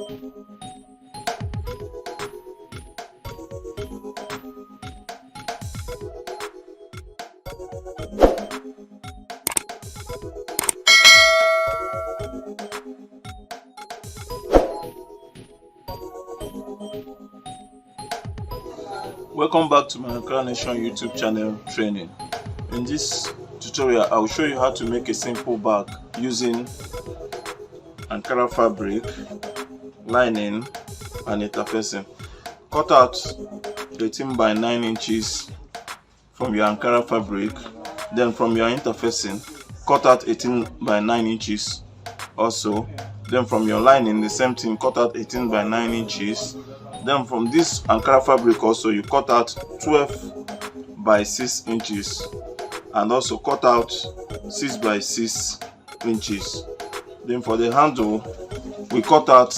Welcome back to my Ankaranation YouTube channel training. In this tutorial, I will show you how to make a simple bag using Ankara fabric, lining and interfacing. Cut out 18 by 9 inches from your Ankara fabric, then from your interfacing cut out 18 by 9 inches also, then from your lining the same thing, cut out 18 by 9 inches. Then from this Ankara fabric also you cut out 12 by 6 inches and also cut out 6 by 6 inches. Then for the handle we cut out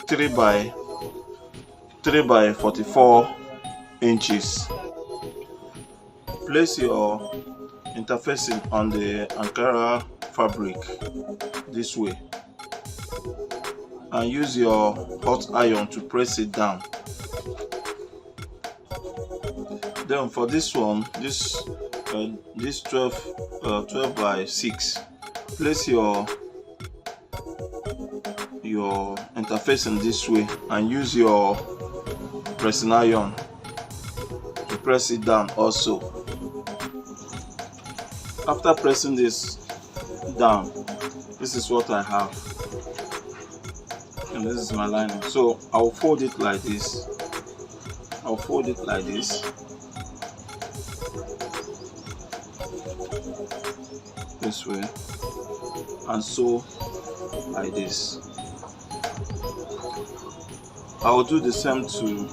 3 by 44 inches. Place your interfacing on the Ankara fabric this way and use your hot iron to press it down. Then for this one, this 12 by 6, place your interfacing this way and use your pressing iron to press it down also. After pressing this down, this is what I have. And this is my lining. So I'll fold it like this. I'll fold it like this. This way. And sew like this. I will do the same to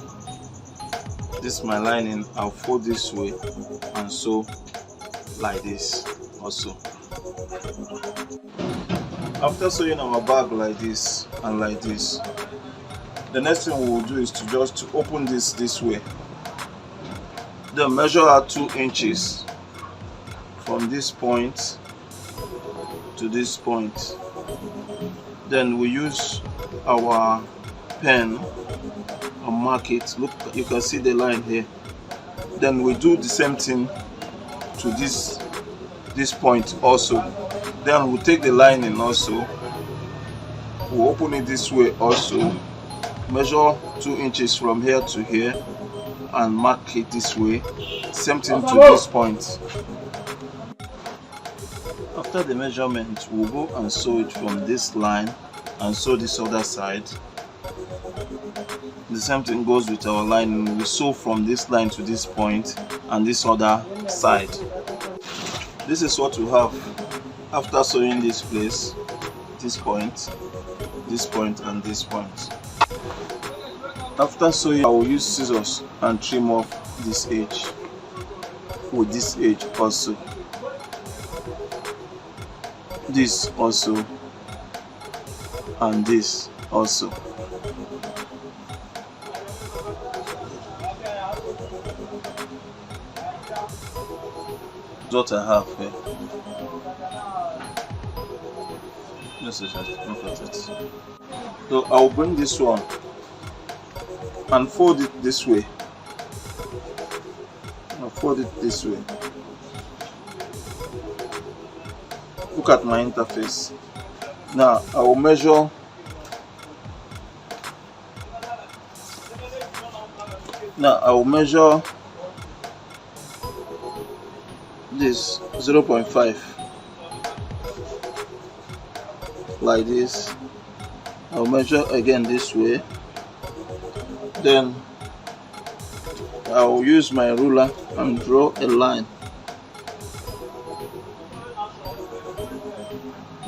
this my lining. I'll fold this way and sew like this also. After sewing our bag like this and like this, the next thing we will do is to just open this way. Then measure out 2 inches from this point to this point. Then we use our pen and mark it. Look, you can see the line here. Then we do the same thing to this point also. Then we'll take the lining also, we'll open it this way also, measure 2 inches from here to here and mark it this way. Same thing to this point. After the measurement, we'll go and sew it from this line and sew this other side. The same thing goes with our lining. We sew from this line to this point and this other side. This is what we have after sewing this place, this point and this point. After sewing, I will use scissors and trim off this edge with this edge also, this also, and this also. What I have here. This is it. Look at it. So I'll bring this one and fold it this way. I'll fold it this way. Look at my interface. Now I will measure this 0.5 like this. I'll measure again this way. Then I'll use my ruler and draw a line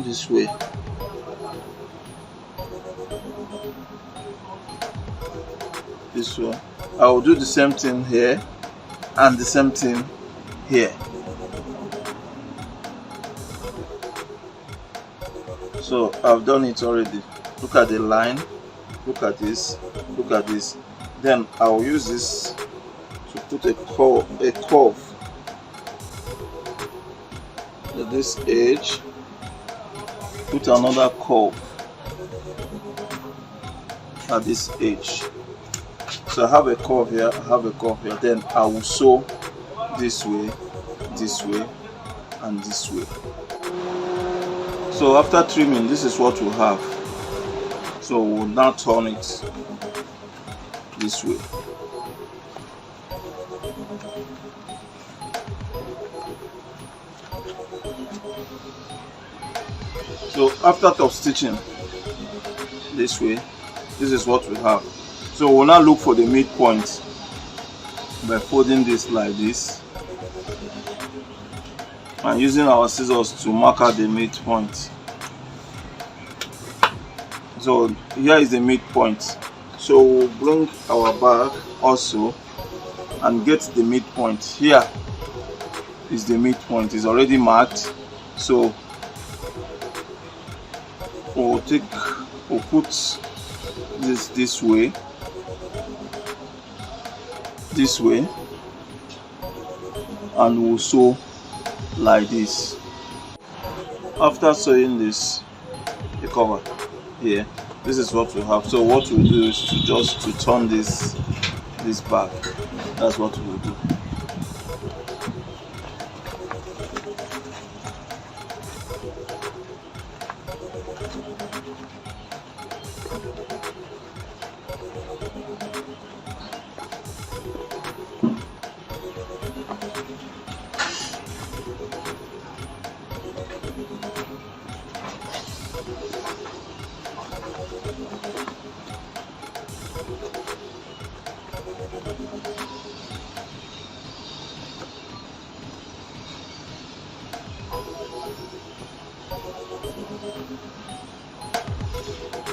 this way. This way. I will do the same thing here and the same thing here. So I've done it already. Look at the line, look at this, look at this. Then I'll use this to put a curve at this edge, put another curve at this edge. So I have a curve here, I have a curve here. Then I will sew this way, and this way. So after trimming, this is what we have. So we'll now turn it this way. So after top stitching this way, this is what we have. So we'll now look for the midpoint by folding this like this and using our scissors to mark out the midpoint. So here is the midpoint. So we'll bring our bag also and get the midpoint. Here is the midpoint, it's already marked. So we'll put this way, and we'll sew like this. After sewing this, the cover here, this is what we have. So what we'll do is to turn this back. That's what we'll do.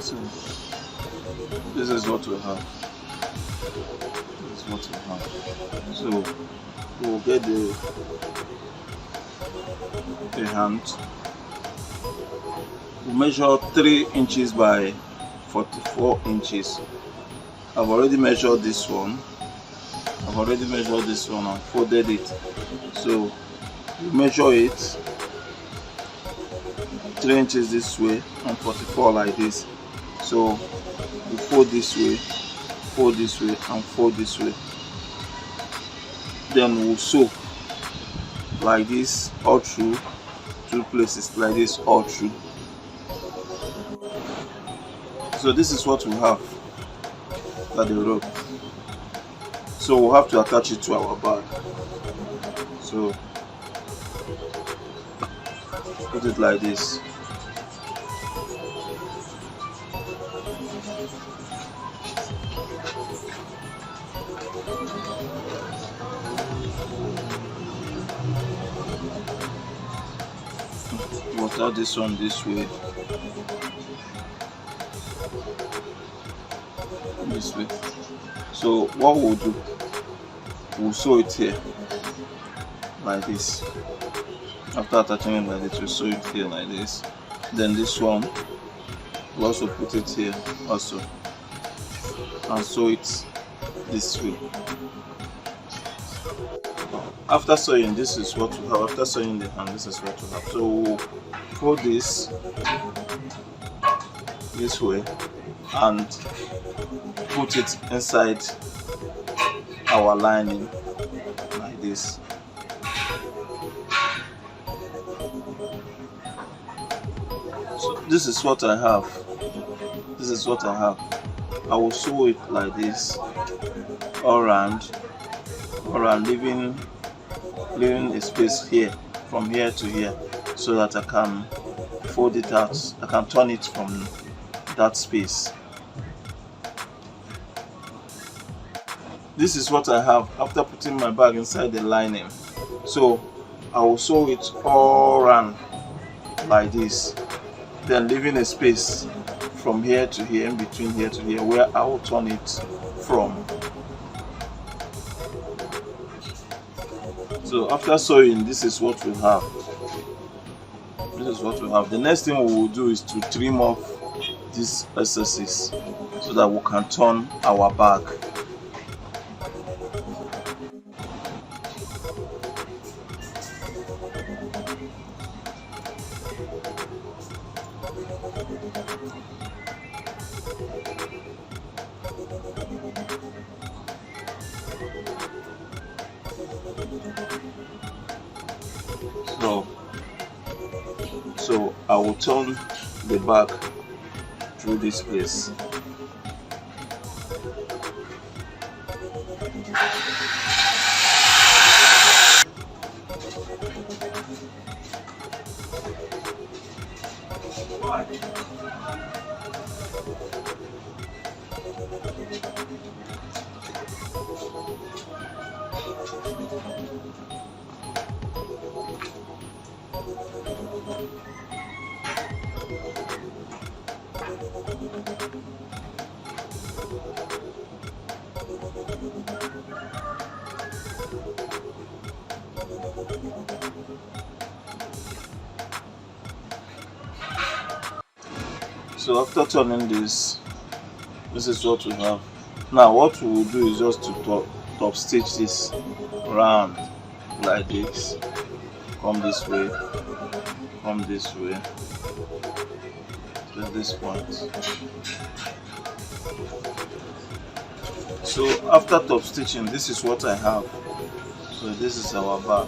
So this is what we have. This is what we have. So we'll get the hand. We'll measure 3 inches by 44 inches. I've already measured this one. And folded it. So we measure it 3 inches this way and 44 like this. So we fold this way, and fold this way. Then we'll sew like this all through, 2 places like this all through. So this is what we have at the rope. So we'll have to attach it to our bag. So put it like this. We'll start this one this way. This way. So what we'll do, we'll sew it here like this. After attaching it like this, we'll sew it here like this. Then this one, we'll also put it here also and sew it this way. After sewing, this is what we have. After sewing the hand, this is what we have. So we'll fold this way and put it inside our lining like this. So this is what I have. I will sew it like this all around, leaving a space here from here to here, so that I can fold it out. I can turn it from that space. This is what I have after putting my bag inside the lining. So I will sew it all around like this, then leaving a space from here to here, in between here to here, where I will turn it from. So after sewing, this is what we have. The next thing we will do is to trim off these excesses so that we can turn our bag. So I will turn the bag through this place. So after turning this is what we have. Now what we will do is just to top stitch this round like this. Come this way, come this way to this point. So after top stitching, this is what I have. So this is our bag.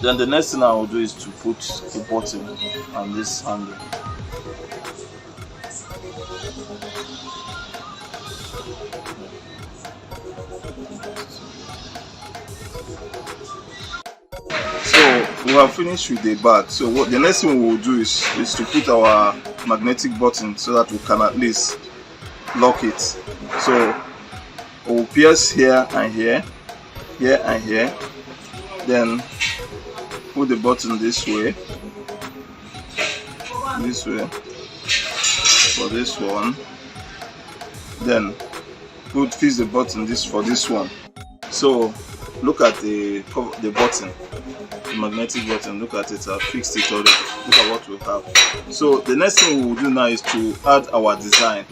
Then the next thing I will do is to put the button on this handle. So we have finished with the bag. So what the next thing we will do is to put our magnetic button so that we can at least lock it. So we will pierce here and here, here and here, then put the button this way for this one, then fix the button for this one. So look at the button, the magnetic button. Look at it. I fixed it already. Look at what we have. So the next thing we will do now is to add our design.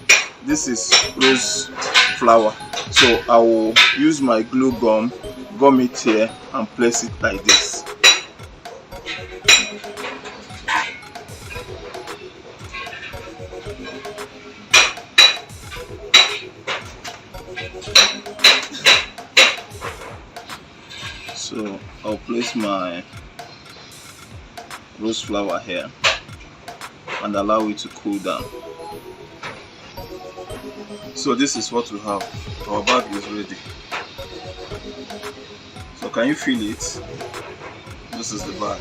This is rose flower. So I will use my glue gum it here and place it like this. So I'll place my rose flower here and allow it to cool down. So this is what we have. Our bag is ready. So can you feel it? This is the bag.